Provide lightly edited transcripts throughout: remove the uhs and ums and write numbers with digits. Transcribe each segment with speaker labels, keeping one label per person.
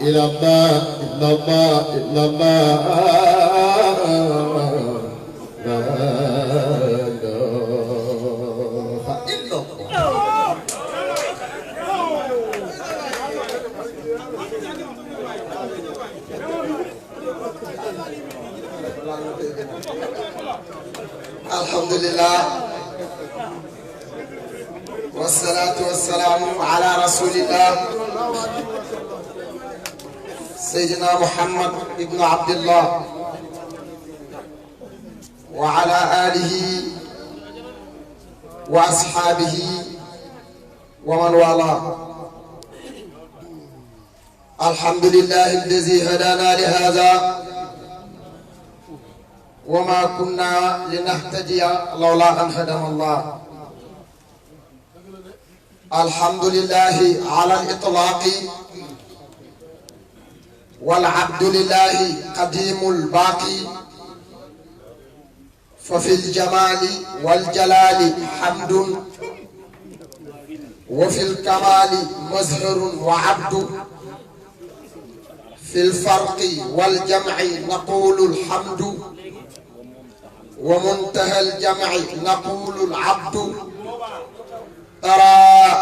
Speaker 1: إلا الله إلا الله إلا الله لا إله إلا الله. الحمد لله والصلاة والسلام على رسول الله سيدنا محمد ابن عبد الله وعلى آله وأصحابه ومن والاه. الحمد لله الذي هدانا لهذا وما كنا لنهتدي لولا أن هدانا الله. الحمد لله على الإطلاق والعبد لله قديم الباقي ففي الجمال والجلال حمد وفي الكمال مزهر وعبد في الفرق والجمع نقول الحمد ومنتهى الجمع نقول العبد. ترى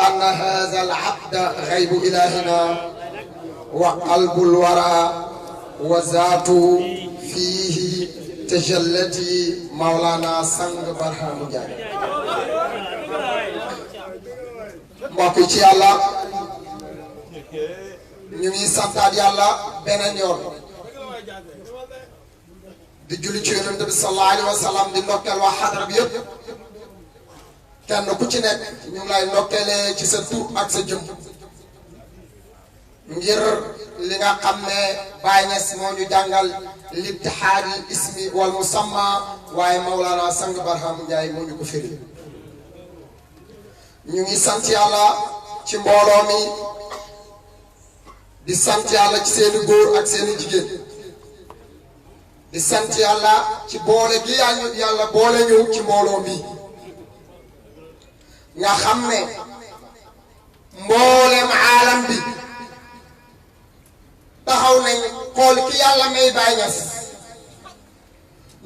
Speaker 1: أن هذا العبد غيب إلهنا وقلب الورى وذاته فيه تجلتي مولانا سنگ برهام جاي. mbokk ci yàlla ñu ngi santaat yàlla beneen yoon di julli ci yonent bi sallallahu alayhi wa sallam di ndokkeel waa xadra bi yëpp kenn ku ci nekk ñu ngi lay ndokkeelee ci sa tur ak sa jëm ngir li nga xam ne Baay Ñas moo ñu jàngal libtihaadil ismi wal musamma waaye Mawlana Sang Barham Njaay moo ñu ko firi. ñu ngi sant yàlla ci mbooloo mi di sant yàlla ci seeni góor ak seeni jigéen di sant yàlla ci boole gi yàlla boole ñu ci mbooloo mi nga xam ne mboolem aalam bi taxaw nañ xool ki yàlla may Baay Ñas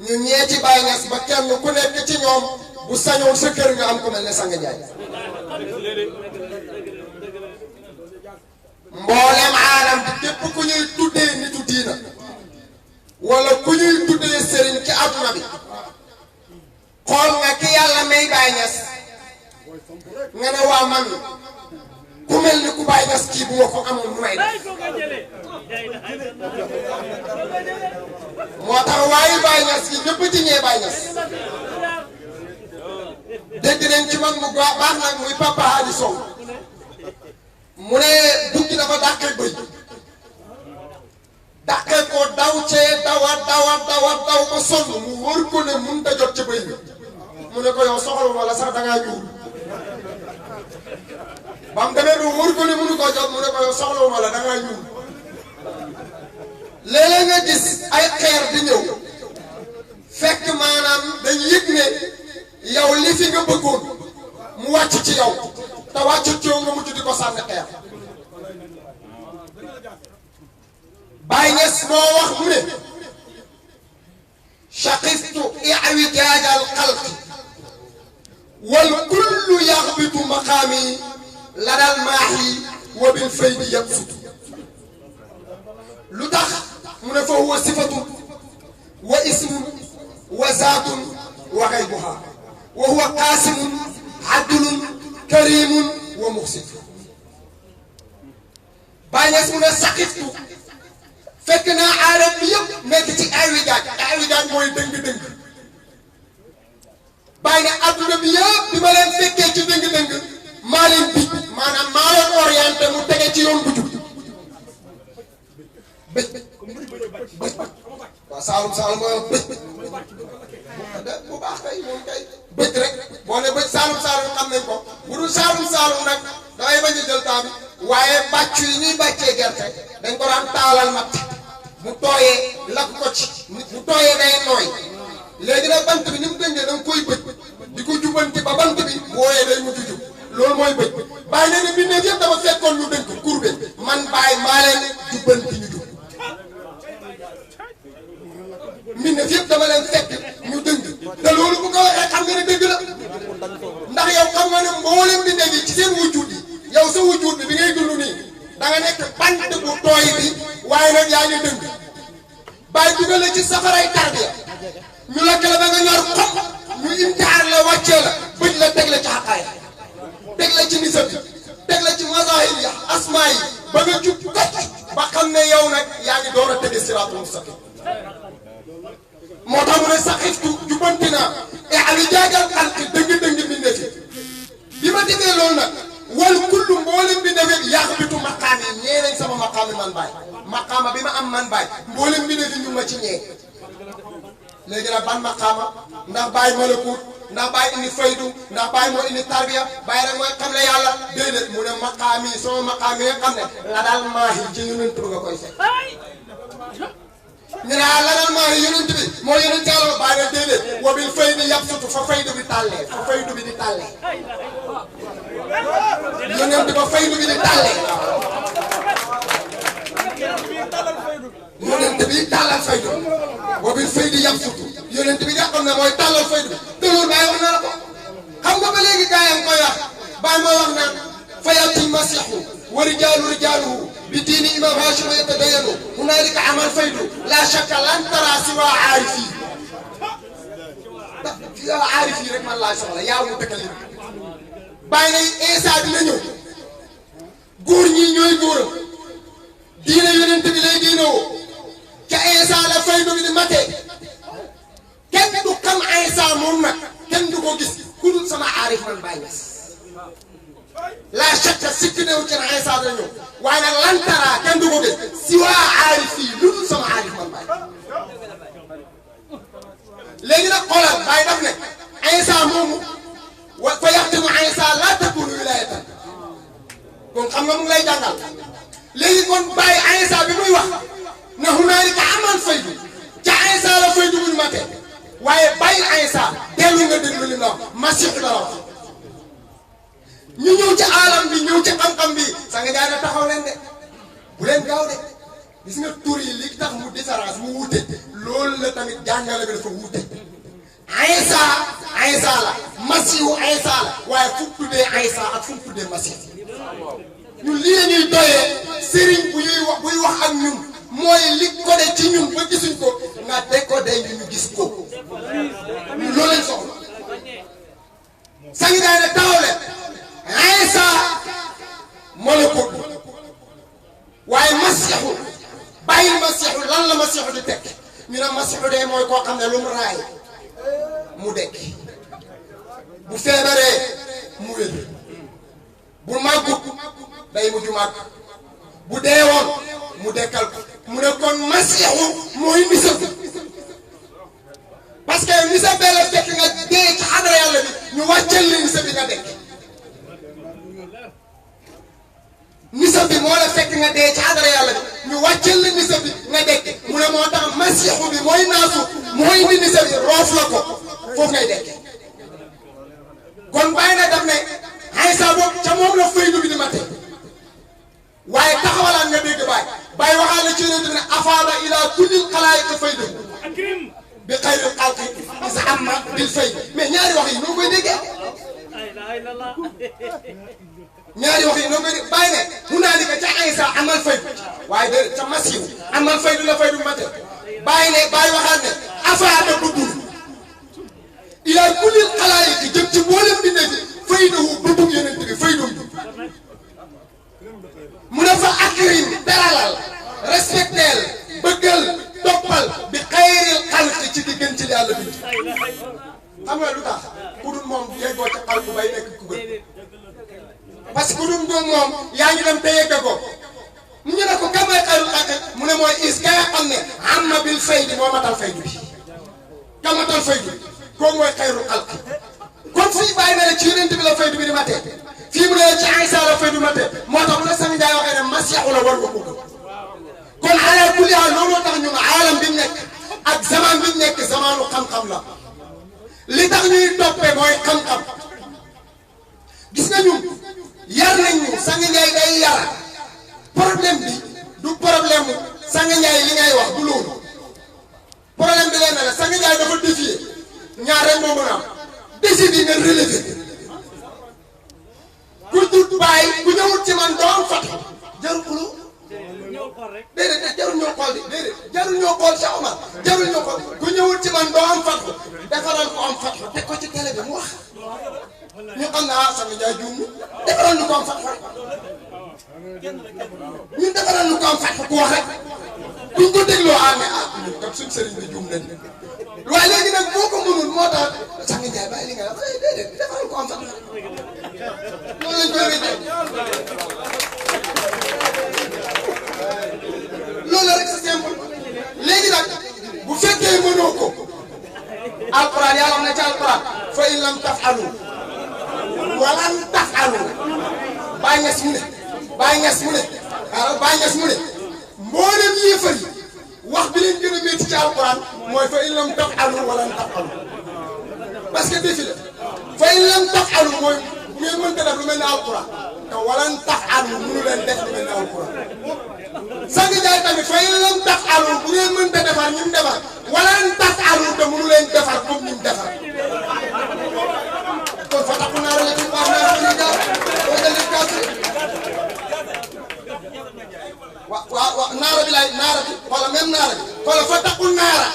Speaker 1: ñu ñeeti Baay Ñas ba kenn ku nekk ci ñoom bu sañoon sa kër nga am ku mel ne Sang Njaay. mboolem aalam bi képp ku ñuy tuddee nitu diina wala ku ñuy tuddee sëriñ ci àdduna bi xool nga ki yàlla may Baay Ñas nga ne waa man ku mel ni ku Baay Ñas kii bu ma ko amoon mu may def. moo tax waaye Baay Ñas yi ñëpp ci ñee Baay Ñas dégg nañ ci man mu baax nag muy Papa Hadi Sow mu ne bukki dafa dàqee bëy dàqee ko daw cee daw ba sonn mu wër ko ne mun da jot ca bëy bi mu ne ko yow soxla wala sax da ngaa ñuul ba mu demee ba wër ko ne munu ko jot mu ne ko yow soxla wala da ngaa ñuul. léeg-léeg nga gis ay xeer di ñëw fekk maanaam dañ yëg ne yow li fi nga bëggoon mu wàcc ci yow te wàccu ci yow nga mujj di ko sànni xeer. Baay Ñas moo wax mu ne shaqiftu i'wijaaj al-xalq wal kullu yaxbitu maqaami ladal maahi wa bil faydi yabsut. lu tax mu ne fa huwa sifatun wa ismun wa zaatun wa xaybuha wa huwa qaasimun adlun karimun wa muxsit. Baay Ñas mu ne saqiftu fekk naa aalam bi yëpp nekk ci ay mooy dëng-dëng. Baay ne adduna bi yëpp bi ma leen fekkee ci dëng-dëng maa leen bi maanaam maa leen orienté mu tege ci yoon bu jub. bëj waaw Saalum mooy bëj bu baax kay moom kay bëj rek boo ne bëj Saalum xam nañ ko bu dul Saalum nag dangay bañ a jël temps bi waaye bàcc yi ñuy bàccee gerte dañ ko daan taalal matt bu tooyee lakk ko ci bu tooyee day nooy léegi nag bant bi ni mu dëngee da nga koy bëj di ko jubbanti ba bant bi bu wooyee day mujj jub loolu mooy bëj. Baay nee na mbindeef yëpp dafa fekkoon ñu dënk courbe man Baay maa leen jubbanti nga nekk bant bu tooy bi waaye nag yaa ngi dëng bàyyi dugal la ci safaray tarbiya ñu lakk la ba nga ñor xom ñu imtihaan la wàccee la bëj la teg la ci xaqaay teg la ci nisab bi teg la ci mazahir yi asmaa yi ba nga jub kocc ba xam ne yow nag yaa ngi door a tege siraatul mustaqim moo tax mu ne saxiftu jubbanti naa ali jaagal xalqi dëgg-dëgg mbindee fi bi ma defee loolu nag wal kullu mboolem bi defee yaxbitu maqaam yi ñee nañ sama maqaam yi man baay maqaama bi ma am man baay mboolem bi defi ñu ma ci ñee léegi nag ban maqaama ndax baay malakut ndax baay indi faydu ndax baay moo indi tarbiya baay rek mooy xam ne yàlla déedéet mu ne maqaam yi sama maqaam yi nga xam ne la daal maahi ci yonent bi nga koy fekk ñu ne la daal maahi yonent bi moo yonent yàlla baay rek déedéet wabil faydu yabsutu fa faydu bi tàllee fa faydu bi di tàllee yonent ba faydu bi di tàllee yonent bi tàllal faydu wabil faydu yabsutu yonent bi nga xam ne mooy tàllal faydu te loolu baay wax na la ko xam nga ba léegi gaa yi koy wax baay moo wax naan fayatil masihu wa rijaaluhu bi diini imam Hashim yatadayanu hunaalika amal faydu la shakka lan tara siwa aarifi aarifi rek man laa soxla yaa mu tëkkalim bàyyi nañ Isa dina ñëw góor ñi ñooy góoram diine yonent bi lay diine woo ca Isa la faydu bi di matee kenn du xam Isa moom nag kenn du ko gis ku dul sama aarif man Baay Ñas la shakka sikk new ci na Isa dina ñëw waaye nag lantara kenn du ko gis si waa aarif yi lu dul sama aarif man Baay léegi nag xoolal Baay daf ne Isa moomu wa fa yaxtimu Isa laa takunu wilaayatan kon xam nga mu ngi lay jàngal léegi kon bàyyi Isa bi muy wax na hunaalika amal faydu ca Isa la faydu bu ñu matee waaye bàyyi Isa dellu nga déglu li mu la wax masiixu la wax ñu ñëw ci alam bi ñëw ci xam-xam bi sa nga jaay na taxaw leen de bu leen gaaw de gis nga tur yi li tax mu différence mu wuute loolu la tamit jàngale bi dafa wuute Isa la masiixu Isa la waaye fu mu tuddee Isa ak fu mu tuddee masiix ñun lii la ñuy doyee sëriñ bu ñuy wax buy wax ak ñun mooy li ko de ci ñun ba gisuñ ko nga décodé ñu gis ko ñun loolu lañ soxla sangi daay ne taxaw leen Isa malakut waaye masiixu bàyyil masiixu lan la masiixu di tekk ñu ne masiixu de mooy koo xam ne lu mu raay mu dekk bu feebaree mu wér bu màggut day mujj màgg bu deewoon mu dekkal ko mu ne kon masiixu mooy nisab parce que nisab bee la fekk nga dee ci xadara yàlla bi ñu wàcceel li nisab bi nga dekk nisab bi moo la fekk nga dee ci xadara yàlla bi ñu wàcceel li nisab bi nga dekk mu ne moo tax masiixu bi mooy naasu mooy indi nisab bi roof la ko foofu ngay dekke kon bàyyi na daf ne Isa boobu ca moom la faydu bi di mate waaye taxawalaan nga dégg bàyyi waxaat la ci yonent bi ne afaada ila kullil xalaayiq faydu bi xayril xalqi is amma bil fayd mais ñaari wax yi noo koy déggee ñaari wax yi noo koy dégg bàyyi ne hunaalika ca Isa amal faydu waaye de ca masiiw amal faydu la faydu mate bàyyi waxaat ne afaada budul ila kullil xalaayiq jëm ci mboolem bi nekk faydu bëtug yonent bi faydu mu ne fa akrim teralal respecteel bëggal toppal bi xayril xalqi ci di gën ci yàlla bi xam nga lu tax ku dul moom yeggoo ci xalqu bay nekk ku gën parce que ku dul moom yaa ngi dem te yegga ko mu ñu ne ko kan mooy xayril xalqi mu ne mooy is ka nga xam ne amma bil faydi moo matal faydu bi ka matal faydu bi kooku mooy xayril xalqi kon fii bàyyi na la ci yonent bi la faydu bi di matee fii mu ne la ci Isa la faydu matee moo tax mu ne Sëñ Njaay waxee ne masiixu la war nga ko kon ala kulli haal looloo tax ñun aalam bi nekk ak zaman bi nekk zamanu xam-xam la li tax ñuy toppee mooy xam-xam gis nga ñun yar nañ ñu Sëñ Njaay day yar problème bi du problème mu Sëñ Njaay li ngay wax du loolu problème bi leen ne la Sëñ Njaay dafa défier ñaar rek moo mën a am défi bi nga relevé ku dut bàyyi ku ñëwut ci man doom fat jarul xulu déedéet jarul ñoo xool de déedéet jarul ñoo xool Cheikh Omar jarul ñoo xool ku ñëwul ci man doo am fatxu defaral ko am fatxu teg ko ci télé bi mu wax ñu xam ne ah Sang Ndiaye juum defaral ñu ko am fatxu rek ñun defaral ñu ko am fatxu ku wax rek duñ ko dégloo mais ah ñun kat suñ sëriñ bi juum nañ waaye léegi nag moo ko mënul moo tax Sang Ndiaye bàyyi li nga wax déedéet defaral ko am fatxu rek loolu lañ koy wéccee loolu rek c'est simple léegi nag bu fekkee mënoo ko alquran yàlla wax na ci alquran fa in lam tafalu walan tafalu Baay Ñas mu ne Baay Ñas mu ne Baay Ñas mu ne mboolem yéefar yi wax bi leen gën a métti ci alquran mooy fa in lam tafalu walan tafalu parce que défi la fa in lam tafalu mooy bu ngeen mënta def lu mel ne alquran te walan tafalu mënu leen def lu mel ne alquran Sang Ndiaye tamit fa in lam tafalu bu ngeen mënta defar ñu defar walan tafalu te mënu leen defar comme ñu defar kon fa taxu naa la ci baax naa la ci waaw naara bi laay naara bi wala même naara bi wala fa taxu naara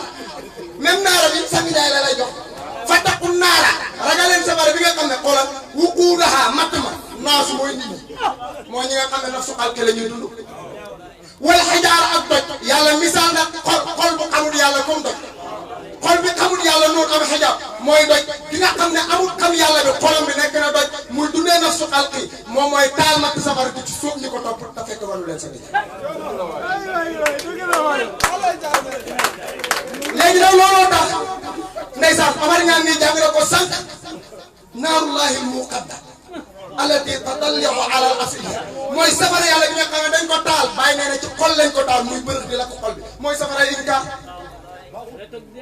Speaker 1: même naara bi Sang Ndiaye la lay jox fa taxu naara ragaleen safara bi nga xam ne xoolal wuquudaha matt ma naasu mooy nit ñi mooy ñi nga xam ne naf su xalke la ñuy dund wala xajaar ak doj yàlla misaal nag xol bu xamul yàlla comme doj xol bi xamul yàlla noonu am xajaar mooy doj ki nga xam ne amul xam yàlla bi xolam bi nekk na doj muy dundee naf su xalqi moom mooy taal matt safara di ci suuf ñi ko topp te fekk walu leen sa nit léegi nag looloo tax ndeysaan Omar Ñaan nii jàng na ko sànq naarullahi muqadda allati tadalliu ala al afida mooy safara yàlla bi nga xam ne dañ ko taal bàyyi nee na ci xol lañ ko taal muy bërëx di la ko xol bi mooy safara inkaar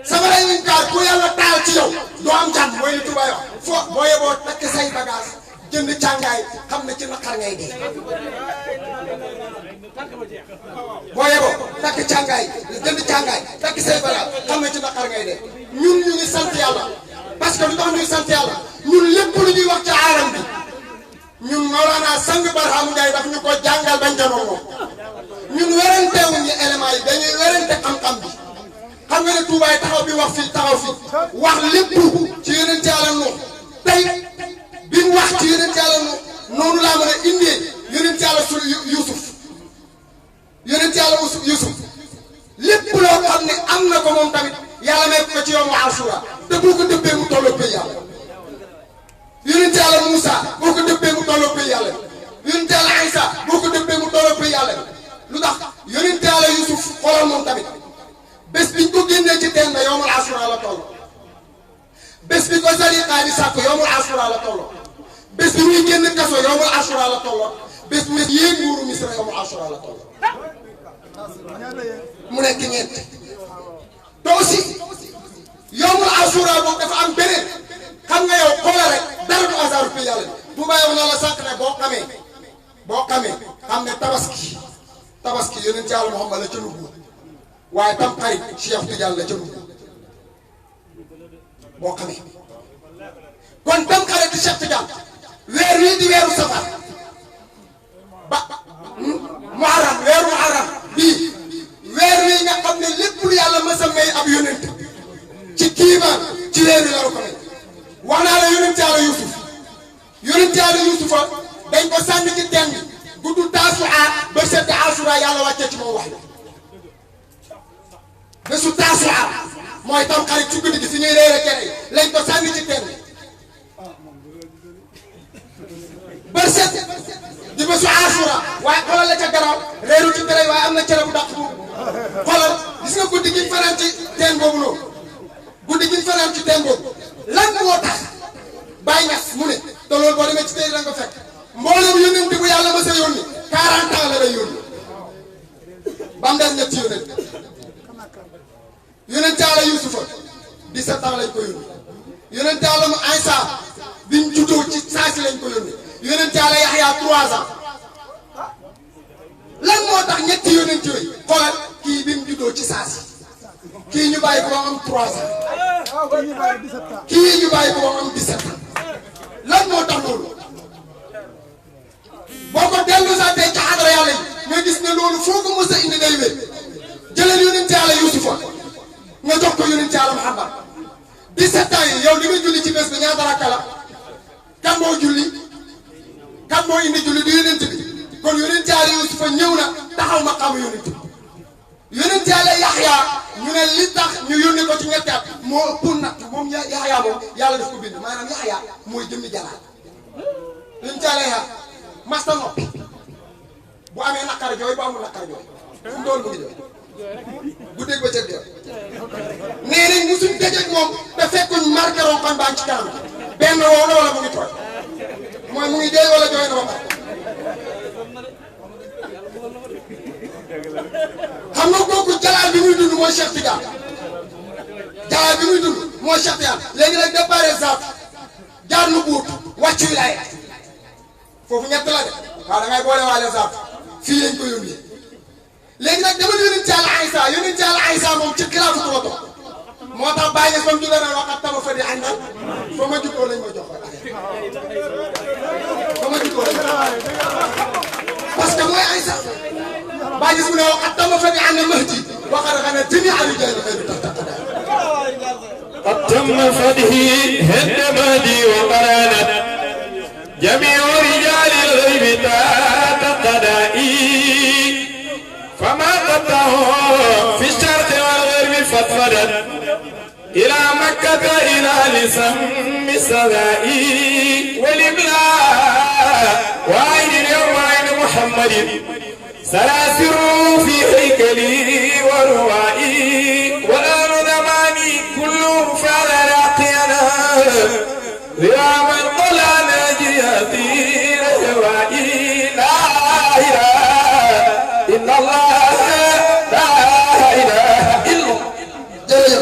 Speaker 1: safara inkaar ku yàlla taal ci yow doo am jàmm mooy li tubaay wax fo boo yeboo takk say bagage jënd càngaay xam ne ci naqar ngay dee boo yeboo takk càngaay jënd càngaay takk say bagage xam ne ci naqar ngay dee ñun ñu ngi sant yàlla parce que lu tax ñuy sant yàlla ñun lépp lu ñuy wax ci aaram bi ñun Mawlana Sang Barham Ndiaye daf ñu ko jàngal bañ janoo moom ñun werantewuñ ñu éléments yi dañuy werante xam-xam bi xam nga ne Touba taxaw bi wax fii taxaw fii wax lépp ci yeneen Yàlla Nuux tey bi mu wax ci yeneen Yàlla Nuux noonu laa mën a indee yeneen Yàlla Yuusuf yeneen Yàlla Yuusuf lépp loo xam ne am na ko moom tamit yàlla nekk ko ci yawmu Ashura te boo ko dëppee mu tolloo pay yàlla yonent Yàlla Moussa boo ko dëppee mu tolloo pay yàlla yonent Yàlla Isa boo ko dëppee mu tolloo pay yàlla lu tax yonent Yàlla Yusuf xoolal moom tamit bés biñ ko génnee ci teen ba yawmul Ashura la toll bés bi ko Zaliqa di sàkk yawmul Ashura la toll bés bi muy génn kaso yawmul Ashura la toll bés bi yéeg nguuru Misra yawmul Ashura la toll mu nekk ñeent te aussi yawmul Ashura boobu dafa am beneen xam nga yow xoolal rek dara du hasard fi yàlla bu ma yow na la sànq ne boo xamee xam ne tabaski yonent Yàlla Muhammad la ca Louga waaye tam xarit Cheikh Tidiane la ca Louga boo xamee kon tam xarit di Cheikh Tidiane weer wii di weeru safar ba muharram weeru muharram bii weer wii nga xam ne lépp lu yàlla mës a may ab yonent ci kiimaan ci weer wi la ko may wax naa la yonent Yàlla Yuusufa dañ ko sànni ci teen bi gudd Taasu'a ba sedd Ashura yàlla wàccee ci moom wax la bésu Taasu'a mooy tam xarit ci guddi gi fi ñuy reere kere lañ ko sànni ci teen bi ba sedd di bésu Ashura waaye xoolal la ca garaw reeru ci tere waaye am na cere bu dàq bu xoolal gis nga guddi gi fanaan ci teen boobu noonu guddi gi fanaan ci teen boobu lan moo tax Baay Ñas mu ne te loolu boo demee ci tey la nga fekk mboolem yónnent bu yàlla ma sa yónni 40 ans la lay yónni ba mu des ñetti yónnent Yàlla Yuusufa 17 ans lañ ko yónni yónnent Yàlla mu Aysa biñ juddoo ci saa si lañ ko yónni yónnent Yàlla Yaxya 3 ans lan moo tax ñetti yónnent yooyu xoolal kii bi mu juddoo ci saa si kii ñu bàyyi ko ba am 3 ans kii ñu bàyyi ko ba am 17 ans lan moo tax loolu boo ko dellu saa tey ca xadara yàlla yi nga gis ne loolu foo ko mos a indi day day wéy jëlal yonent Yàlla Yuusufa nga jox ko yonent Yàlla Muhammad 17 ans yi yow li nga julli ci bés bi ñaata rakka la kan moo julli kan moo indi julli di yonent bi kon yonent Yàlla Yuusufa ñëw na taxaw maqaamu yonent bi yonent Yàlla Yaxya ñu ne li tax ñu yónni ko ci ñetti at moo ëpp nag moom Yaxya moom yàlla daf ko bind maanaam Yaxya mooy jëmmi jalaal yonent Yàlla Yaxya masta noppi bu amee naqar jooy bu amul naqar jooy fu mu doon mu ngi jooy guddeeg bëccëg jooy nee nañ musuñ dajeeg moom te fekkuñ marqué ronkoñ baa ci kanam benn woo na wala mu ngi tooy mooy mu ngi jooy wala jooy na ba pare xam nga kooku jalaal bi muy dund mooy Cheikh Tidiane jalaal bi muy dund mooy Cheikh Tidiane léegi nag départ zaat jaar nu buut wàccu wilaaya foofu ñett la de waaw da ngay boole waale zaat fii lañ ko yónnee léegi nag dama yónent Yàlla Aysa moom ci xilaafatu la toog moo tax bàyyi nga fa mu juddoo naan waxat tama fa di àndal fa ma juddoo lañ ma jox fa ma juddoo lañ parce que mooy Aysa bàyyi gis mu ne waxat tama fa di àndal mahdi waxat xanaa jëmi ali jaay xëy na tax
Speaker 2: قد تم فده هند مهدي وقرانت جميع رجال الغيب تحت قدائي فما قطعه في الشرق والغرب فضفدت إلى مكة إلى لسم السمائي والإبلاء وعين اليوم عين محمد سلاسل في هيكلي وروائي والآن زماني كله فعل راقينا رياما قلع ناجياتي رجوائي لا إله إلا الله لا إله إلا الله.
Speaker 1: jërëjëf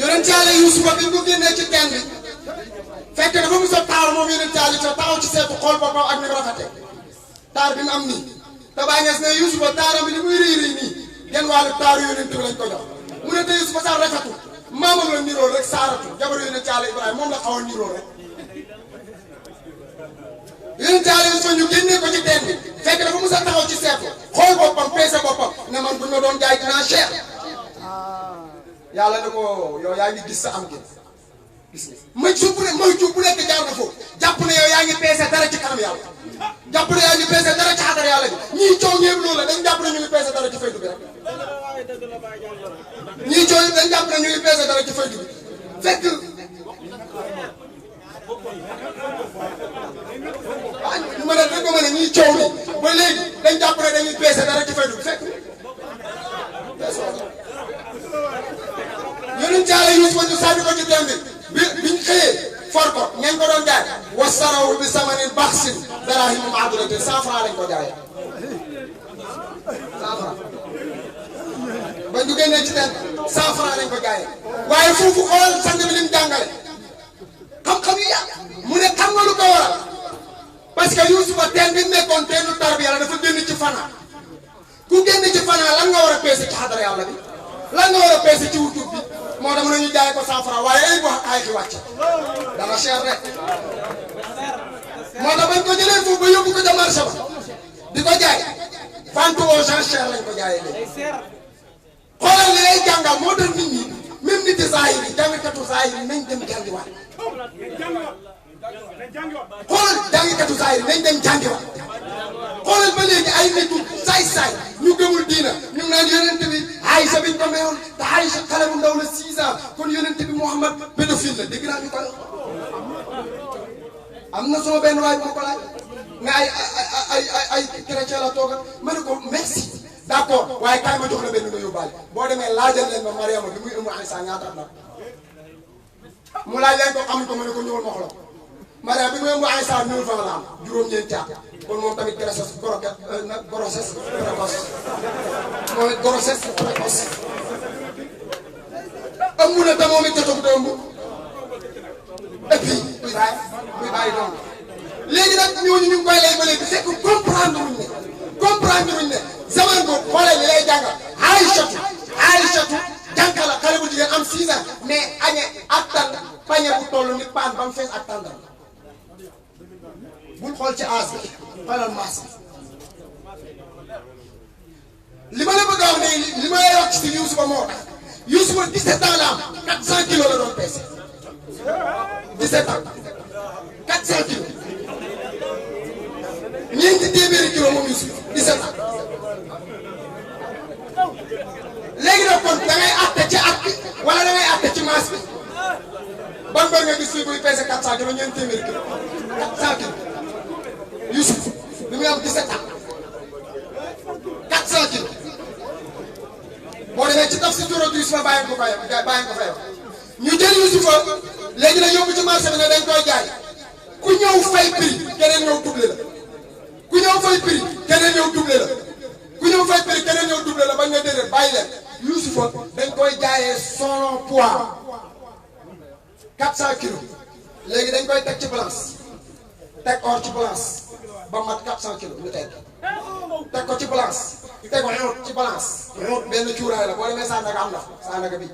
Speaker 1: yonent Yàlla Yuusufa bi mu génnee ci teen bi fekk dafa mos a taal moom yonent Yàlla taxaw ci seetu xool boppam ak ni mu rafetee taar bi mu am nii te baa ngees ne Yuusufa taaram bi li muy rëy rëy nii genn wàllu taaru yonent bi lañ ko jox mu ne te Yuusufa sax rafetul maamam la niroo rek saaratu jabaru yonent Yàlla Ibrahima moom la xaw a niroo rek yonent Yàlla Yuusufa ñu génnee ko ci teen bi fekk dafa mos a taxaw ci seetu xool boppam peese boppam ne man buñ ma doon jaay dinaa cher yàlla ne ko yow yaa ngi gis sa am gi gis nga may cuub bu nekk jaar na foofu jàpp ne yow yaa ngi peese dara ci kanam yàlla jàpp ne yaa ngi peese dara ci xadar yàlla bi ñii coow ñëpp loolu la dañ jàpp ne ñu ngi peese dara ci faydu bi rek ñii coow yi dañ jàpp ne ñu ngi peese dara ci faydu bi fekk waaw ñu mën a dégg ma ne ñii coow ni ba léegi dañ jàpp ne dañuy peese dara ci faydu bi fekk yonent Yàlla Yuusufa ñu sànni ko ci teen bi biñ xëyee for ko ngeen ko doon jaay wasaraw bi samanin baxsin darahim maaduratin 100 francs lañ ko jaayee 100 francs bañ du génnee ci teen 100 francs lañ ko jaayee waaye foofu xool sang bi lim jàngale xam-xam yi yàgg mu ne xam nga lu ko waral parce que Yuusufa teen bi nekkoon teenu tarbiya la dafa génn ci fana ku génn ci fana lan nga war a peese ci xadara yàlla bi lan nga war a peese ci wutub bi moo tax ñu jaay ko 100 francs waaye ay wax ay xi wàcc dana cher rek moo tax bañ ko jëlee foofu ba yóbbu ko ca marché ba di ko jaay vente aux enchères lañ ko jaayee léegi xoolal li lay jàngal moo tax nit ñi même nit yi saa yi jàngkatu saa yi nañ dem jàngiwaat xoolal jàngkatu saa yi nañ dem jàngiwaat xoolal ba léegi ay nitu saay-saay ñu gëmul diina ñu ngi naan yonent bi Aïcha biñ ko mayoon te Aïcha xale bu ndaw la 6 ans kon yonent bi Mouhamad pédophile la dégg naa ñu koy am na sama benn waay bu ma ko laaj nga ay chrétien la toogal ma ne ko merci d'accord waaye kaay ma jox la benn nga yóbbaale boo demee laajal leen ma Mariama bi muy ëmb Aïcha ñaata at la mu laaj leen ko xamuñ ko ma ne ko ñëwal ma xoolal Mariama bi muy ëmb Aïcha 9 ans la am juróom-ñeenti at kon moom tamit grossesse précoce mooy grossesse précoce ëmb na te moom it jotagul te ëmb et puis buy bàyyi doom léegi nag ñooñu ñu ngi koy lay ba léegi fekk comprendre luñ ne zaman boobu xoolee li lay jàngal Aïchatu jànka la xale bu jigéen am 6 ans mais añe attan pañe bu toll ni paan ba mu fees ak tàndal bul xool ci aas bi xoolal maas bi li ma la li may wax ci Youssoufa moo tax Youssoufa 17 ans la am 400 kilos la doon peese 17 ans 400 kilos ñeenti téeméeri kilos moom Youssoufa 17 ans léegi nag kon da ngay àtte ci at bi wala da ngay àtte ci masse bi ban bër nga gis fii buy peese 400 kilos ñeenti téeméeri kilos 400 kilos Youssoufa bi muy am 17 ans 400 kilos boo demee ci taf si turo Youssoufa bàyyi ko fay ñu jël Youssoufa léegi nag yóbbu ci marché bi ne dañ koy jaay ku ñëw fay prix keneen ñëw doublé la ku ñëw fay prix keneen ñëw doublé la ku ñëw fay prix keneen ñëw doublé la bañ nga déedéet bàyyi leen Youssoufa dañ koy jaayee son poids 400 kilos léegi dañ koy teg ci balance teg or ci balance ba mat 400 kilos ñu teg ko ci balance ñu teg ko ci balance benn cuuraay la boo demee Sandaga am na Sandaga bi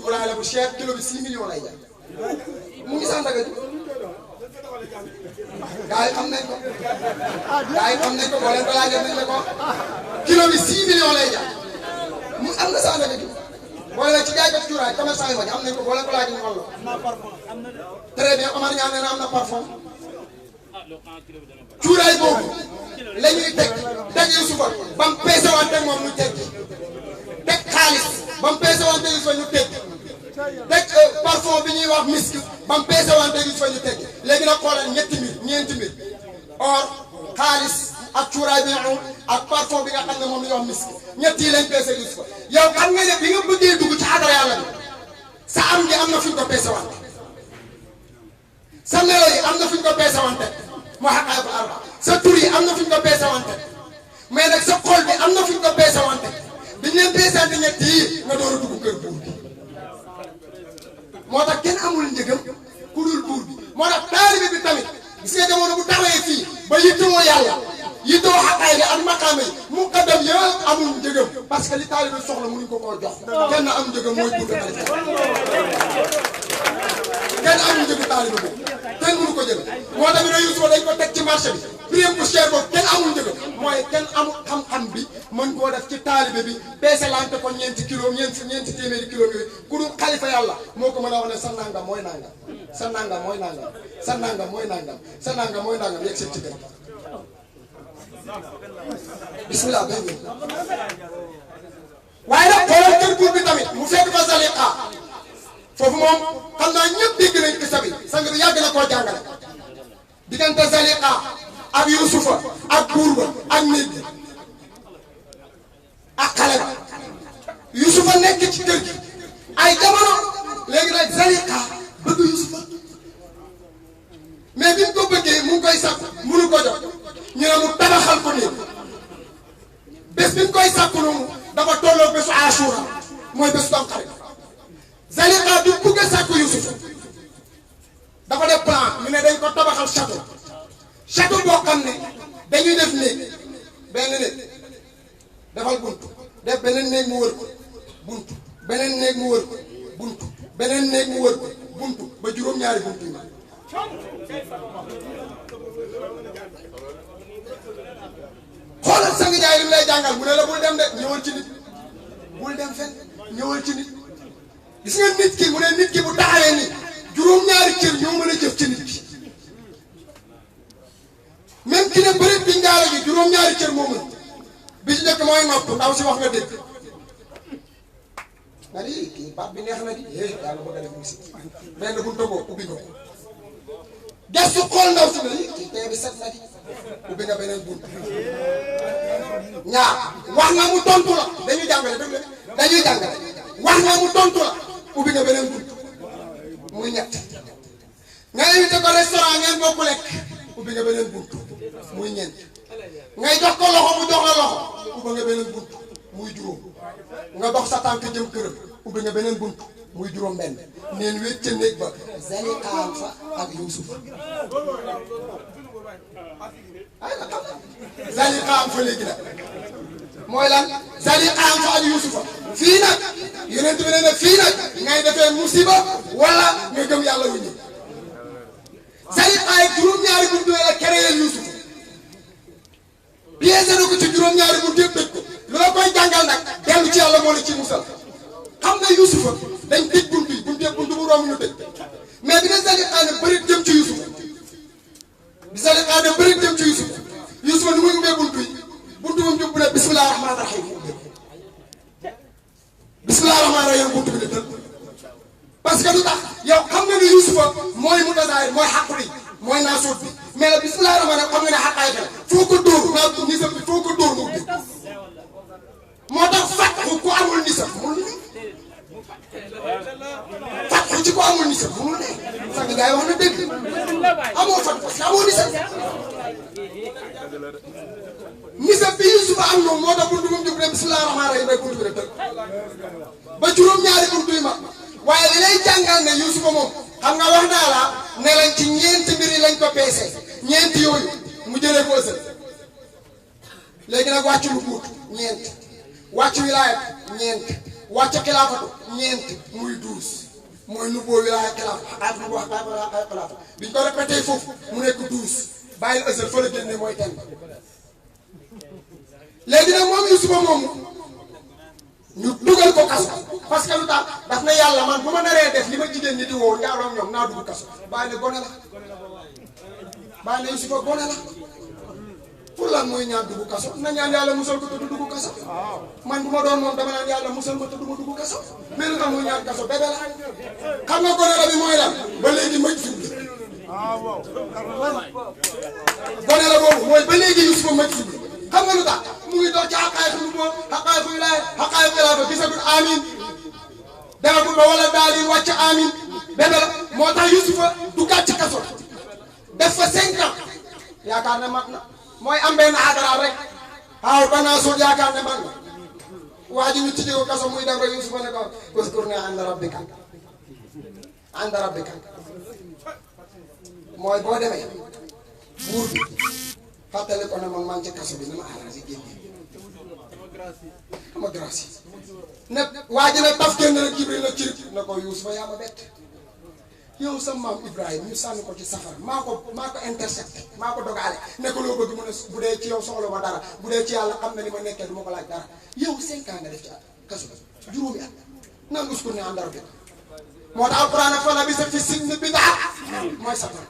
Speaker 1: cuuraay la bu cher kilo bi 6 millions lay jar mu ngi Sandaga ji gars yi xam nañ ko boo leen ko laajee nañ la ko kilo bi 6 millions lay jar mu am na Sandaga ji boo demee ci jaaykat cuuraay commerçant yi am nañ ko boo leen ko laajee ñu xool la très bien Omar Niang nee na am na parfum cuuraay boobu la ñuy teg Youssoufa ba mu peese wante moom ñu teg xaalis ba mu peese wante Youssoufa ñu teg parfum bi ñuy wax misk ba mu peese wante Youssoufa ñu teg léegi nag xoolal ñeenti mbir or xaalis ak cuuraay bi nga ak parfum bi nga xam ne moom la ñuy wax misk ñett yi lañ peese Youssoufa yow xam nga ne bi nga bëggee dugg ci xadara yàlla bi sa am gi am na fu ñu ko peese wante sa melo yi am na fu ñu ko peese wante moo xaqaayiqul arba sa tur yi am na fu ñu ko peese wante mais nag sa xol bi am na fu ñu ko peese wante bi ñu leen peesante ñett yii nga door a dugg kër buur bi moo tax kenn amul njëgam ku dul buur bi moo tax taalibe bi tamit gis nga jamono bu taxawee fii ba yittewoo yàlla yittewoo xaqaay bi ak maqaama yi muqaddam yëpp amul njëgam parce que li taalibe soxla mënuñ ko koo jox kenn am njëgam mooy buur bi kenn amul njëgu taalibe boobu kenn mënu ko jël moo tax ne Youssoufa dañ ko teg ci marché bi prix bu cher boobu kenn amul njëgam mooy kenn amul xam-xam bi mën koo def ci taalibe bi peese lante ko ñeenti téeméeri kilo yooyu ku dul xalifa yàlla moo ko mën a wax ne sa nangam mooy nangam sa nangam mooy nangam sa nangam mooy nangam sa nangam mooy nangam yegg seen ci gën bismillah benn waaye nag xoolal kër buur bi tamit mu fekk fa Zaliqa foofu moom xam naa ñëpp dégg nañ kisa bi sang bi yàgg na koo jàngale diggante Zaliqa ak Youssoufa ak buur ba ak nit bi ak xale ba Youssoufa nekk ci kër gi ay jamono léegi nag Zaliqa bëgg Youssoufa mais bi mu ko bëggee mu ngi koy sàkk mënu ko jox ñu ne mu tabaxal ko néeg bés bi mu koy sàkk noonu dafa tolloo bésu Ashura mooy bésu Tamxarit Zaliqa du bëgg a sàkk Youssoufa dafa def plan ñu ne dañ ko tabaxal château boo xam ne dañuy def néeg benn néeg defal buntu def beneen néeg mu wër ko buntu beneen néeg mu wër ko buntu beneen néeg mu wër ko buntu ba juróom-ñaari buntu yi xoolal sang jaay li mu lay jàngal mu ne la bul dem de ñëwal ci nit bul dem fenn ñëwal ci nit gis nga nit ki mu ne nit ki bu taxawee ni juróom-ñaari cër ñoo mën a jëf ci nit ki même ki ne bëri bi njaalo gi juróom-ñaari cër moo mën bi ci njëkk mooy nopp ndaw si wax nga dégg nga di kii baat bi neex na di yàlla bëgg a def musique benn bu togoo ubbi nga ko gestu xool ndaw si ne kii tey bi set na di ubbi nga beneen bunt ñaar wax nga mu tontu la dañuy jàngale dégg nga dañuy jàngale wax nga mu tontu la ubbi nga beneen bunt muy ñett nga invité ko restaurant ngeen bokk lekk ubbi nga beneen bunt muy ñeent ngay jox ko loxo mu jox la loxo ubbi nga beneen bunt muy juróom nga dox sa tànk jëm këram ubbi nga beneen bunt muy juróom benn neen wéet ca néeg ba Zaliqa fa ak Youssoufa ay na xam Zaliqa fa léegi nag mooy lan Zaliqa fa ak Youssoufa fii nag yonent bi ne ne fii nag ngay defee musiba wala nga gëm yàlla wu ñu Zaliqa ay juróom-ñaari buntu la créé Youssoufa piégé na ko ci juróom-ñaari buntu yëpp tëj ko lu la koy jàngal nag dellu ci yàlla moo la ci musal xam nga Yuusufa dañ tëj buntu yi buntu bu romb ñu tëj mais bi nga Zaliqaane bëri jëm ci Yuusufa bi Zaliqaane bëri jëm ci Yuusufa Yuusufa nu muy ubbee buntu yi buntu moom jub ne bismillahi rahmaani rahim bismillahi rahmaani rahim buntu bi ne tëj parce que lu tax yow xam nga ni Yuusufa mooy mutazaahir mooy xaquli mooy naasuut bi mais la bismillahi rahmaani rahim xam nga ne xaqaay xel foo ko dóor naa nisab bi foo ko dóor mu ubbi moo tax fatxu ku amul nisab mënul ne fatxu ci ku amul nisab mënul ne sax gars yi wax na dëgg amoo fatxu parce que amoo nisab nisab bi Yuusufa am noonu moo tax buntu moom jub ne bismillahi rahmaani rahim rek buntu bi rek tëj ba juróom-ñaari buntu yi mag waaye li lay jàngal ne Yuusufa moom xam nga wax naa la ne lañ ci ñeenti mbir yi lañ ko peese ñeenti yooyu mu jëlee ko ësël léegi nag wàcc lu guut ñeent wàcc wilaayat ñeent wàcc xilaafatu ñeent muy 12 mooy nu boo wilaaya xilaafa xaqaat nu boo xaqaat xilaafa biñ ko répété foofu mu nekk 12 bàyyil ësël fa la génne mooy ten léegi nag moom Yuusufa moomu ñu dugal ko kaso parce que lu tax daf na yàlla man bu ma naree def li ma jigéen ñi di woo njaaloo ñoom naa dugg kaso bàyyi ne gone la bàyyi ne Yuusufa gone la pour lan mooy ñaan dugg kaso na ñaan yàlla musal ko te du dugg kaso man bu ma doon moom dama naan yàlla musal ma te du ma dugg kaso mais lu tax muy ñaan kaso bébé la xam nga gone la bi mooy lan ba léegi mëj fi gone la boobu mooy ba léegi Yuusufa mëj fi xam nga lu tax mu ngi dox ci xaqaayiqu nu boo xaqaayiqu wilaaya xaqaayiqu xilaafa gisagul amin demagul ba wala daal di wàcc amin bébé la moo tax Yuusufa duggaat ci kaso def fa 5 ans yaakaar ne mat na mooy am benn xadaraat rek waaw ba naa suul yaakaar ne mat na waa ji ñu tijji ko kaso muy dem rek Yuusufa ne ko uskur ne ànd rabbika mooy boo demee buur bi fàttali ko ne man maa ngi ci kaso bi na ma arrangé génne ama grâce ne waa ji ne taf génn rek Jibril la cirib ne ko Yuusufa yaa ma bett yow sa maam Ibrahima ñu sànni ko ci safara maa ko intercepté maa ko dogaale ne ko loo bëgg mu ne bu dee ci yow soxla ma dara bu dee ci yàlla xam na ni ma nekkee du ma ko laaj dara yow 5 ans nga def ci kaso juróomi at naan uskur ne ànd rabbika moo tax alquran ak fala bi sa fi sijni bid'a mooy safara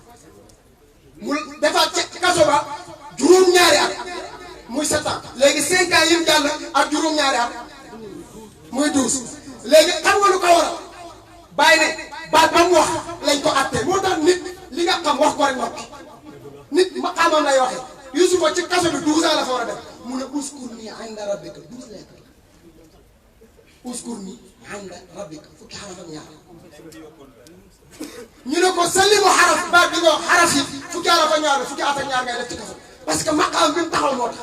Speaker 1: mu defaat ci kaso ba juróom-ñaari at muy 7 ans léegi 5 ans yim jàll ak juróom-ñaari at muy 12 léegi xam nga lu ko waral bàyyi ne baat ba mu wax lañ ko attee moo tax nit li nga xam wax ko rek noppi nit maqaamam lay waxee Yuusufa ci kaso bi 12 ans la fa war a def mu ne uskur nii inda rabbika 12 lettres uskur nii inda rabbika fukki xaraf ak ñaar ñu ne ko salimu xaraf baat bi nga wax xaraf yi fukki xaraf ak ñaar fukki at ak ñaar ngay def ci kaso parce que maqaam bi mu taxaw moo tax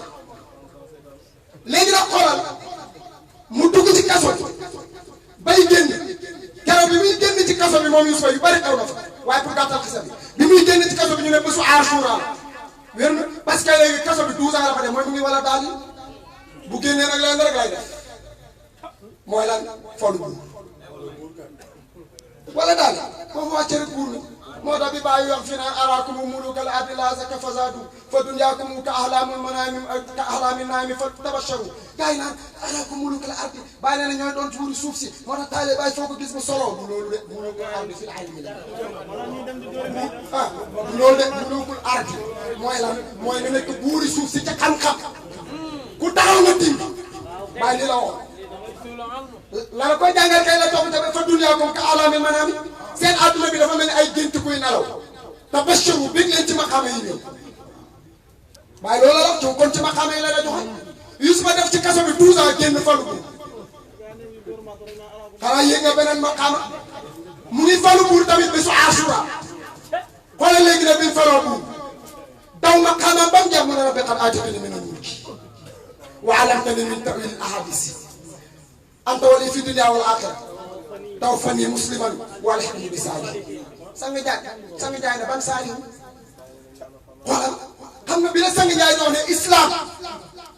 Speaker 1: léegi nag xoolal mu dugg ci kaso bi bay génn keroog bi muy génn ci kaso bi moom Yuusufa yu bari xew na fa waaye pour gàttal xisa bi muy génn ci kaso bi ñu ne bésu Ashura wér na parce que léegi kaso bi 12 ans la fa def mooy mu ngi wala daal bu génnee nag leen rek lay def mooy lan folu buur wala daal foofu wàcce rek buur na moo tax bi bàyyi wax fi naan araakum mulukal ardi laa zaka fasadu fa dunyaakum ka ahlaamul manaami ka ahlaami naami fa tabasharu gars yi naan araakum mulukal ardi bàyyi nee na ñooy doon tuuri suuf si moo tax taale bàyyi foo ko gis mu solo du loolu de mulukal ardi fil ilmi la ah du loolu de mulukal ardi mooy lan mooy nga nekk buuri suuf si ca xam-xam ku taxaw nga tim bàyyi li la wax la la koy jàngal kay la topp tamit fa dunyaakum ka ahlaami manaami seen adduna bi dafa mel ni ay gént kuy nelaw te basharu bég leen ci maqaama yi ñëw waaye loolu la wax kon ci maqaama yi la la joxe Yuusufa def ci kaso bi 12 ans génn falu buur xanaa yéeg nga beneen maqaama mu ngi falu buur tamit bésu Ashura xoolal léegi nag bi mu faloo buur daw maqaama ba mu jeex mu ne rabbi qad aataytanii mina al-mulki wa 'allamtanii min ta'wiil al-ahaadiis anta walii fi dunya wal aaxira tawaffanii musliman wa alhiqnii bi saalihiin sang jaay ne ban saalihu xoolal xam nga bi la sang jaay doon ne islam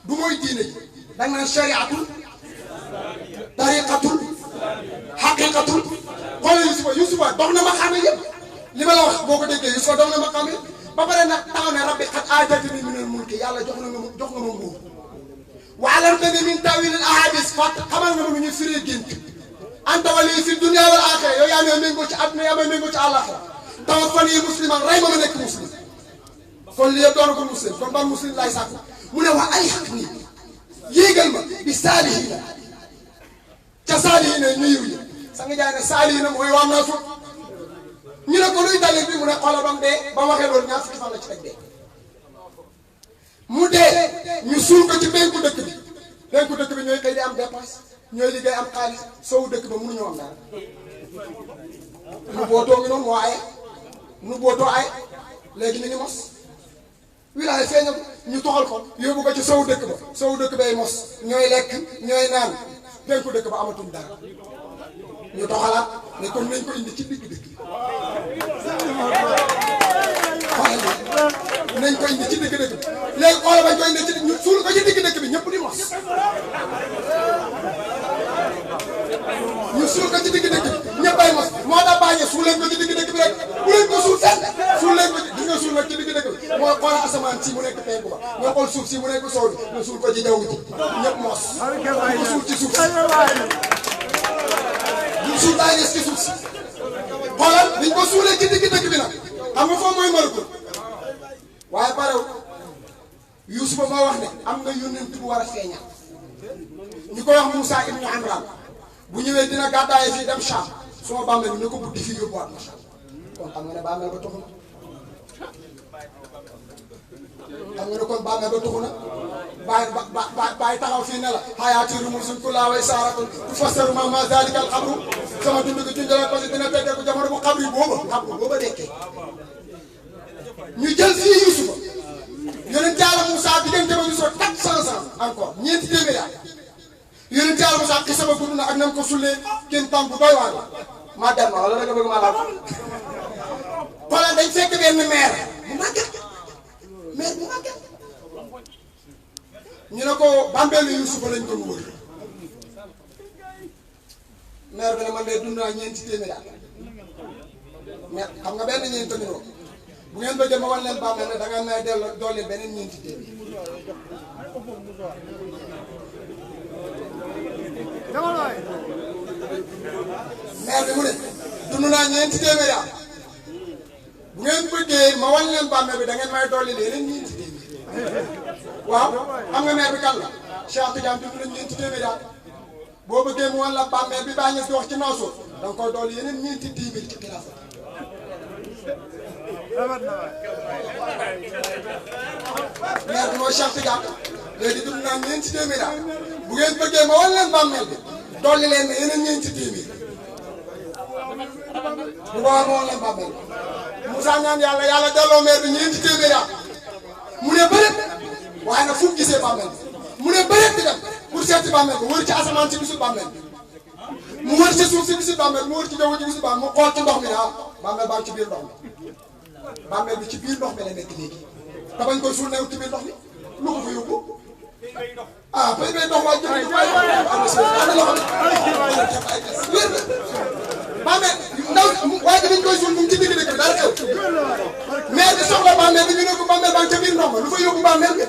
Speaker 1: du mooy diine ji da nga naan shariatul tariqatul haqiqatul xoolal Yuusufa dox na ma xame yëpp li ma la wax boo ko déggee Yuusufa dox na ma xame ba pare nag taxaw ne rabbi qad aataytanii minal mulki yàlla jox nga ma nguur wa allamtani min tawil al ahadis fat xamal nga ma ñu firi gént anta wali fi dunya wal axira yow yaa may méngoo ci àdduna yaa may méngoo ci àllaxira tawaffani musliman rey ma nekk muslim kon lii yëpp doon ko muslim kon ban muslim laay sàkku mu ne waa ay xaq nii yéegal ma bi saalihiina ca saalihiina ñu yiw yi sa nga jaay ne saalihiina mooy waa naa fut ñu ne ko luy dalil bi mu ne xoolal ba mu dee ba waxee loolu ñaar fukki fan la ci teg dee mu dee ñu suul ko ci penku dëkk bi ñooy xëy di am dépense ñooy liggéey am xaalis soowu dëkk ba mënuñoo am dara nu bootoo ngi noonu moo aye nu bootoo ay léegi ni ngi mos wilaay feeñal ñu toxal ko yóbbu ko ci soowu dëkk bay mos ñooy lekk ñooy naan penku dëkk ba amatuñ dara ñu toxalaat ne kon nañ ko indi ci digg dëkk nañ ko indi ci digg dëkk bi léegi xoola bañ ko indi ci ñu suul ko ci digg dëkk bi ñëpp di mos ñu suul ko ci digg dëkk bi ñëpp ay mos moo tax bàyyi suul leen ko ci digg dëkk bi rek bu leen ko suul fenn suul leen ko ci gis nga suul nag ci digg dëkk bi mooy xool asamaan si mu nekk penku ba nga xool suuf si mu nekk soow bi nga suul ko ci jaww ji ñëpp mos ko suul ci suuf si ñu suul bàyyi des ci suuf si xoolal biñ ko suulee ci digg dëkk bi nag xam nga foofu mooy Malakul waaye parew Yuusufa moo wax ne am na yónnent bu war a feeñal ñu koy wax Moussa ibnu Imran bu ñëwee dina gàddaaye fii dem Cham suma bàmmeel bi ne ko buddi fii yóbbuwaat ma Cham kon xam nga ne bàmmeel ba tuxu na bàyyi taxaw fii ne la xayaati rumul suñ ku laaway saaratun tu fassaru ma zalika al xabru sama dund gi junjala parce que dina teggee ko jamono bu xabri booba dekkee ñu jël fii Yuusufa yonent Yàlla Moussa diggante ba Yuusufa 400 ans encore ñeenti téeméeri at yonent Yàlla Moussa xisa ba gudd na ak nam ko sullee kenn tam bu doy waar la maa dem ma wala da nga bëgg maa laal xoolal dañ fekk benn maire bu màgget ñu ne ko bàmbeelu Yuusufa lañ ko wër maire bi ne man de dund naa ñeenti téeméeri at mais xam nga benn ñeenti tamit bu ngeen bëggee ma wan leen bàmmeel ne da nga may delloo dolli beneen ñeenti téeméer maire bi mu ne dund naa ñeenti téeméeri at bu ngeen bëggee ma wan leen bàmmeel bi da ngeen may dolli leneen ñeenti téeméer waaw xam nga maire bi kan la Cheikh Tidiane dund na ñeenti téeméeri at boo bëggee mu wan la bàmmeel bi baa ñes di wax ci Mansour da nga koy dolli yeneen ñeenti téeméer ci xilaafa maire bi mooy Cheikh Tidiane léegi dund naa ñeenti téeméer daal bu ngeen bëggee ma wan leen bàmmeel bi dolli leen ne yeneen ñeenti téeméer bu boobaa ma wan leen bàmmeel bi Moussa ñaan yàlla delloo maire bi ñeenti téeméer daal mu ne bëreet waaye nag fu mu gisee bàmmeel bi mu ne bëreet di dem pour seeti bàmmeel bi wër ci asamaan si gisul bàmmeel bi mu wër ci suuf si gisul bàmmeel mu wër ci jaww ji gisul bàmmeel mu xool ci ndox mi ah bàmmeel baa ngi ci biir ndox mi bàmmeel bi ci biir ndox mi la nekk léegi te bañ koy suul neew ci biir ndox mi lu ko fa yóbbu ah bay bay ndox waa jëm ana loxo bi wér na bàmmeel ndaw waaye dañ koy suul mu ngi ci digg dëkk bi dara xew maire bi soxla bàmmeel bi ñu ne ko bàmmeel baa ngi ca biir ndox ma lu fa yóbbu bàmmeel bi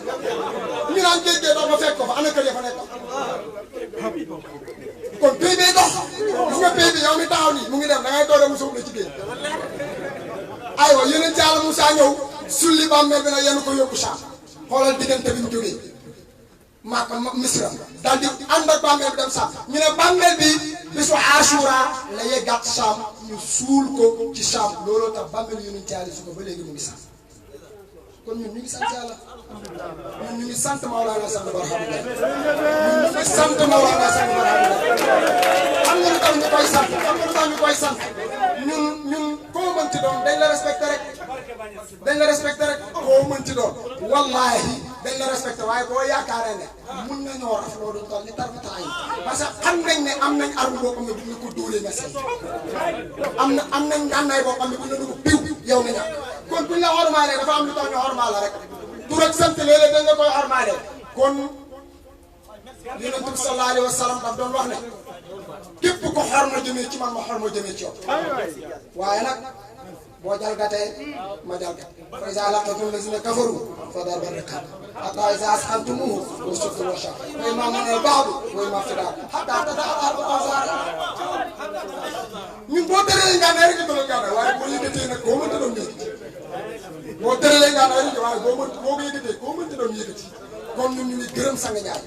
Speaker 1: ñu naan géej dox ba fekk ko fa ana kër ya fa nekk kon pay bay dox gis nga pay bi yow mi taxaw nii mu ngi dem da ngay doole mu suuf la ci géej aywa yonent Yàlla Moussa ñëw sulli bàmmeel bi nag yenu ko yóbbu Saam xoolal diggante bi mu jógee Makka Misra daal di ànd ak bàmmeel bi dem Saam ñu ne bàmmeel bi bisu Ashura la yeggaat Saam ñu suul ko ci Saam looloo tax bàmmeel yonent Yàlla su ko ba léegi mu ngi Saam kon ñun ñu ngi sant Yàlla ñun ñu ngi sant Mawlana Sang Barham ñun ñu ngi sant Mawlana Sang Barham xam nga lu tax ñu koy sant xam nga lu tax ñu koy sant ñun koo mënti doon dañ la respecté rek koo mënti doon wallaahi dañ la respecté waaye boo yaakaaree ne mun nañoo rafetlu duñ toll ni tarfata yi parce que xam nañ ne am nañ arme boo xam ne duñ la ko dóolee nga say am nañ ngànnaay boo xam ne buñ la dugg piw yow na ñàkk kon buñ la xormaalee dafa am lu tax ñu xormaal la rek tur ak sant léeg-léeg dañ la koy xormaalee kon Yonent bi sallallahu alayhi wa sallam daf doon wax ne képp ko xorma jëmee ci man ma xorma jëmee ci yow waaye nag boo jalgatee ma jalgat fa izaa laqiitum llaziina kafaruu fa darba riqaab حتى إذا أسخنتموه وسكت الوشاء فإما من البعض وإما في الآخر حتى تتعرض الأوزار ñun boo tëralee ngànnaay rek ñu doon ngànnaay waaye boo yëkkatee nag koo mënta doon yëkkati boo tëralee ngànnaay rek waaye boo ko yëkkatee koo mënta doon yëkkati kon ñun ñu ngi gërëm sang Ndiaye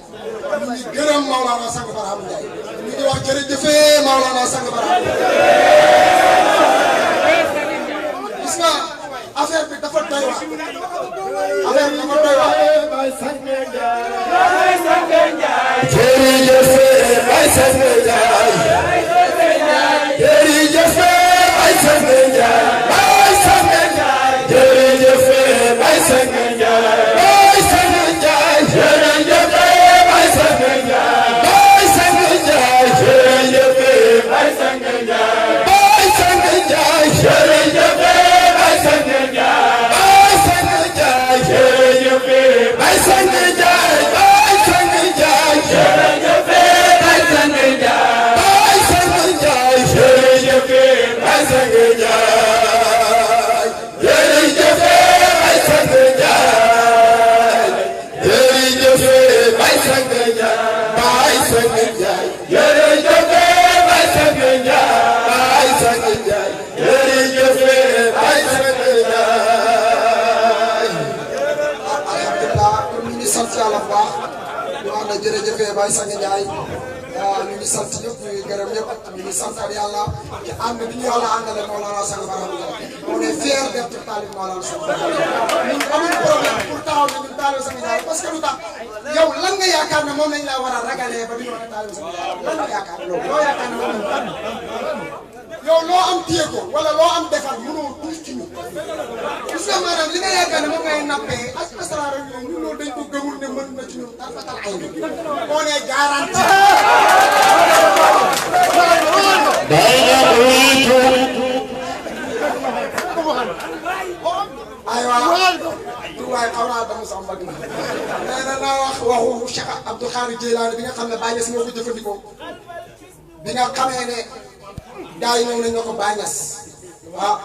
Speaker 1: ñu ngi gërëm Maolana sang Barham Ndiaye ñu ngi wax jërëjëfee Maolana sang Barham gis nga affaire bi dafa doy waar affaire bi dafa doy waar.
Speaker 2: jërëjëf Baye Sang Ndiaye jërëjëf Baye Sang Ndiaye Baye Sang Ndiaye jërëjëf Baye Sang Ndiaye Baye Sang Ndiaye jërëjëf Baye Sang Ndiaye Baye Sang Ndiaye jërëjëf Baye Sang Ndiaye Baye Sang Ndiaye jërëjëf Baye Sang Ndiaye Baye Sang Ndiaye jërëjëf Baye Sang Ndiaye Baye Sang Ndiaye jërëjëf Baye Sang Ndiaye Baye Sang Ndiaye jërëjëf Baye Sang Ndiaye jërëjëf Baye Sang Ndiaye jërëjëf Baye Sang Ndiaye Baye Sang Ndiaye jërëjëf Baye Sang Ndiaye Baye Sang Ndiaye jërëjëf Baye Sang Ndiaye.
Speaker 1: alhamdulilah kon ñu ngi sant yàlla bu baax ñu wax ne jërëjëf Baye Sang Ndiaye ñu ngi sant ñëpp ñu ngi gërëm ñëpp ñu ngi santal yàlla ci ànd bi ñu yàlla àndale Maolana Sang Barham Ndiaye on est fier d'être talib Maolana Sang Barham Ndiaye ñun amuñu problème pour taxaw ne ñun talib Sang Ndiaye parce que lu tax yow lan nga yaakaar ne moom lañ la war a ragalee ba duñu wax ne talib Sang Ndiaye lan nga yaakaar loolu loo yaakaar ne moom lañ yow loo am téye ko wala loo am defar mënoo tuus ci ñun gis nga maanaam li nga yaakaar ne moom ngay nappee ak asaraar ak yooyu ñun loolu dañ ko gëmul ne mën na ci ñun tarfatal ay on est garanti. aywa waaye xaw naa damu sax mbagg na nee na naa wax waxu Cheikh Abdou Khadir Jeylaani bi nga xam ne Baye Niass moo ko jëfandikoo bi nga xamee ne gars yi ñëw nañ nga ko Baye Niass waaw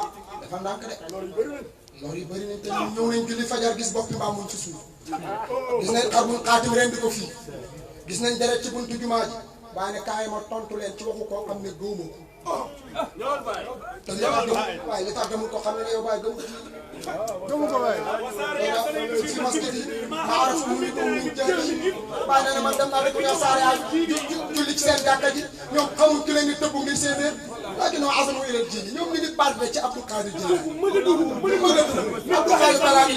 Speaker 1: dafa ndànk de loolu yu bëri nañ te ñëw nañ julli fajar gis boppi mbaam muñ ci suuf gis nañ xar buñ xaatim rendi ko fii gis nañ deret ci buntu jumaa ji waaye ne kaay ma tontu leen ci waxu koo xam ne gëwuma ko te li tax gëm waaye li tax gëmul ko xam ne yow Baye gëmu ko waaye si masjid yi ma araf mu ni ko min jëli Baye nee na man dem naa rek ñoo saare ay julli ci seen jàkka ji ñoom xamul ki leen di tëbb ngir séeréer laakin noo asamu ilal ji ñoom ñu ngi parle ci Abdou Khadir Jeylaani Abdou Khadir Jeylaani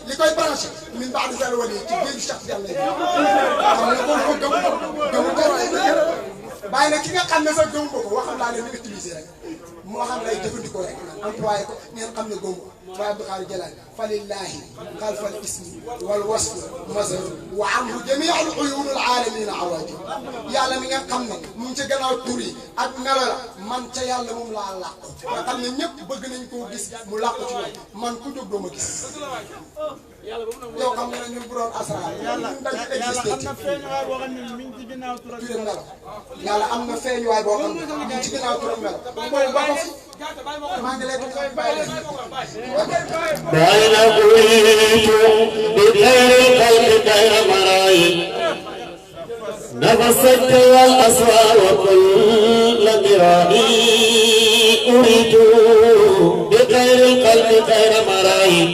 Speaker 1: li koy branché min ba'di zal wali ci géeju Cheikh Diagne xam ne ko gëmu ko Baye nag ki nga xam ne sax gëmu ko waxam laa leen di utiliser rek moo xam lay jëfandikoo rek employé ko ngeen xam ne gëmu ko waaye Abdou Khadir Jeylaani fa lillahi xalfal ismi wal wasf mazhar wa anhu jamii al uyun al alamin awajib yàlla mi nga xam ne mu ngi ca gannaaw tur yi ak melo la man ca yàlla moom laa làqu nga xam ne ñëpp bëgg nañ koo gis mu làqu ci moom man ku jóg doo ma gis yow xam nga ne ñun bu doon asraar ñun dañu existé ci turam melo yàlla am na feeñuwaay boo xam ne ñu ngi ci gannaaw turam melo boobu ba ko fi maa ngi lekk
Speaker 2: بين قويت بغير القلب غير مراي نفست والأسوار وكل مرائي أريد بغير القلب غير مراي